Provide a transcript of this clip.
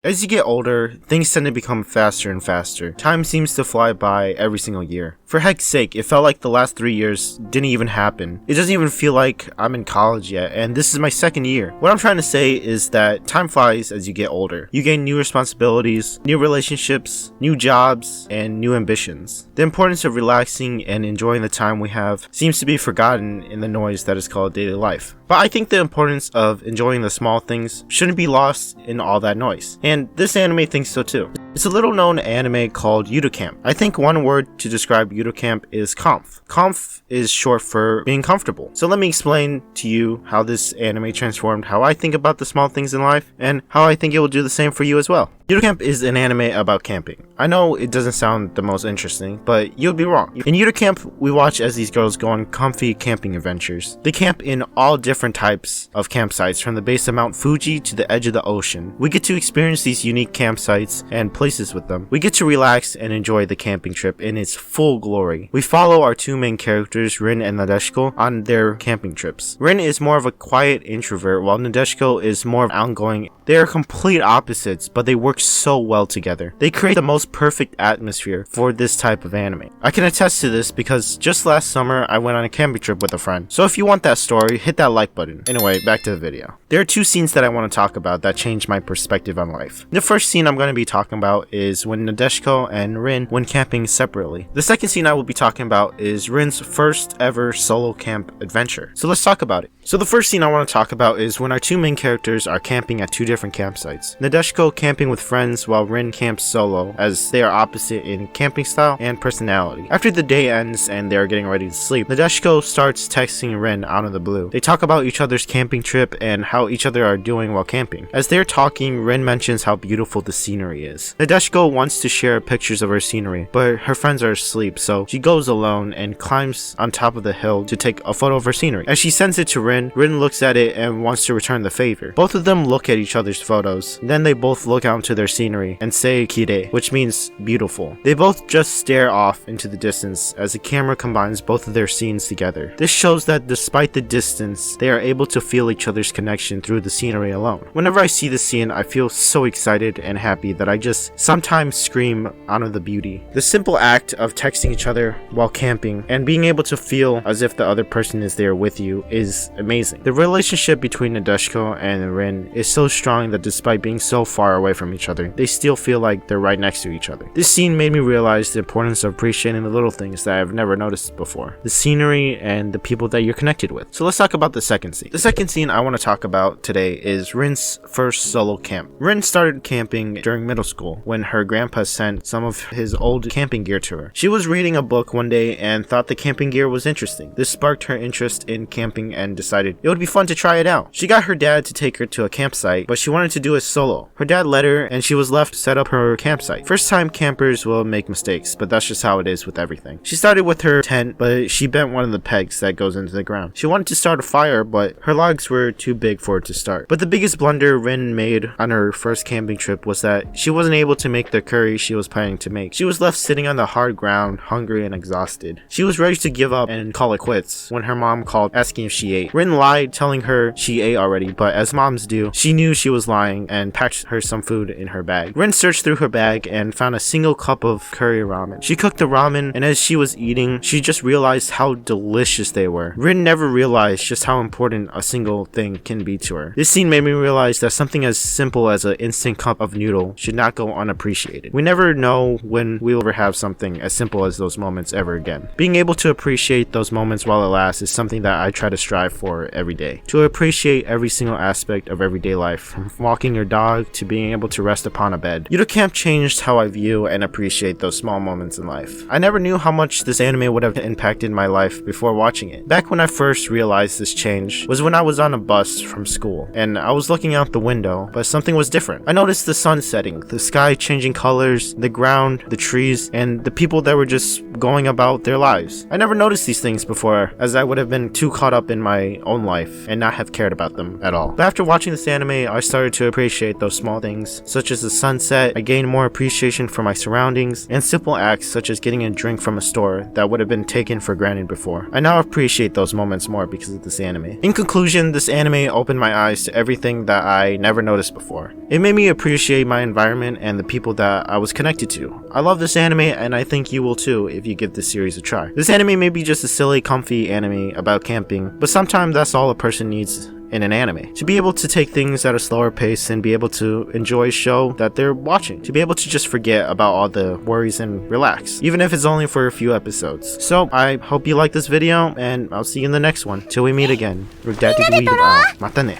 As you get older, things tend to become faster and faster. Time seems to fly by every single year. For heck's sake, it felt like the last 3 years didn't even happen. It doesn't even feel like I'm in college yet, and this is my second year. What I'm trying to say is that time flies as you get older. You gain new responsibilities, new relationships, new jobs, and new ambitions. The importance of relaxing and enjoying the time we have seems to be forgotten in the noise that is called daily life. But I think the importance of enjoying the small things shouldn't be lost in all that noise. And this anime thinks so too. It's a little known anime called Yuru. I think one word to describe Yuru is comf. Comf is short for being comfortable. So let me explain to you how this anime transformed how I think about the small things in life and how I think it will do the same for you as well. Yuru is an anime about camping. I know it doesn't sound the most interesting, but you'll be wrong. In Yuru, we watch as these girls go on comfy camping adventures. They camp in all different types of campsites, from the base of Mount Fuji to the edge of the ocean. We get to experience these unique campsites and places with them. We get to relax and enjoy the camping trip in its full glory. We follow our two main characters, Rin and Nadeshiko, on their camping trips. Rin is more of a quiet introvert, while Nadeshiko is more outgoing. They are complete opposites, but they work so well together. They create the most perfect atmosphere for this type of anime. I can attest to this because just last summer I went on a camping trip with a friend. So if you want that story, hit that like button. Anyway, back to the video. There are two scenes that I want to talk about that changed my perspective on life. The first scene I'm going to be talking about is when Nadeshiko and Rin went camping separately. The second scene I will be talking about is Rin's first ever solo camp adventure. So let's talk about it. So the first scene I want to talk about is when our two main characters are camping at two different campsites. Nadeshiko camping with friends while Rin camps solo, as they are opposite in camping style and personality. After the day ends and they are getting ready to sleep, Nadeshiko starts texting Rin out of the blue. They talk about each other's camping trip and how each other are doing while camping. As they're talking, Rin mentions how beautiful the scenery is. Nadeshiko wants to share pictures of her scenery, but her friends are asleep, so she goes alone and climbs on top of the hill to take a photo of her scenery. As she sends it to Rin looks at it and wants to return the favor. Both of them look at each other's photos, then they both look out into their scenery and say kirei, which means beautiful. They both just stare off into the distance as the camera combines both of their scenes together. This shows that despite the distance, they are able to feel each other's connection through the scenery alone. Whenever I see this scene, I feel so excited and happy that I just sometimes scream out of the beauty. The simple act of texting each other while camping and being able to feel as if the other person is there with you is amazing. The relationship between Nadeshiko and Rin is so strong that despite being so far away from each other, they still feel like they're right next to each other. This scene made me realize the importance of appreciating the little things that I've never noticed before. The scenery and the people that you're connected with. So let's talk about the second scene. The second scene I want to talk about today is Rin's first solo camp. Rin started camping during middle school when her grandpa sent some of his old camping gear to her. She was reading a book one day and thought the camping gear was interesting. This sparked her interest in camping and decided it would be fun to try it out. She got her dad to take her to a campsite, but she wanted to do it solo. Her dad let her and she was left to set up her campsite. First time campers will make mistakes, but that's just how it is with everything. She started with her tent, but she bent one of the pegs that goes into the ground. She wanted to start a fire, but her logs were too big for it to start. But the biggest blunder Rin made on her first camping trip was that she wasn't able to make the curry she was planning to make. She was left sitting on the hard ground, hungry and exhausted. She was ready to give up and call it quits when her mom called asking if she ate. Rin lied, telling her she ate already, but as moms do, she knew she was lying and packed her some food in her bag. Rin searched through her bag and found a single cup of curry ramen. She cooked the ramen, and as she was eating, she just realized how delicious they were. Rin never realized just how important a single thing can be to her. This scene made me realize that something as simple as an instant cup of noodle should not go unappreciated. We never know when we'll ever have something as simple as those moments ever again. Being able to appreciate those moments while it lasts is something that I try to strive for every day. To appreciate every single aspect of everyday life, from walking your dog to being able to rest upon a bed. Yuru Camp changed how I view and appreciate those small moments in life. I never knew how much this anime would have impacted my life before watching it. Back when I first realized this change was when I was on a bus from school, and I was looking out the window, but something was different. I noticed the sun setting, the sky sky changing colors, the ground, the trees, and the people that were just going about their lives. I never noticed these things before, as I would have been too caught up in my own life and not have cared about them at all. But after watching this anime, I started to appreciate those small things, such as the sunset. I gained more appreciation for my surroundings, and simple acts such as getting a drink from a store that would have been taken for granted before. I now appreciate those moments more because of this anime. In conclusion, this anime opened my eyes to everything that I never noticed before. It made me appreciate my environment and the people that I was connected to. I love this anime, and I think you will too if you give this series a try. This anime may be just a silly, comfy anime about camping, but sometimes that's all a person needs in an anime. To be able to take things at a slower pace and be able to enjoy a show that they're watching. To be able to just forget about all the worries and relax, even if it's only for a few episodes. So I hope you like this video, and I'll see you in the next one. Till we meet again. Your daddy out. Mata ne.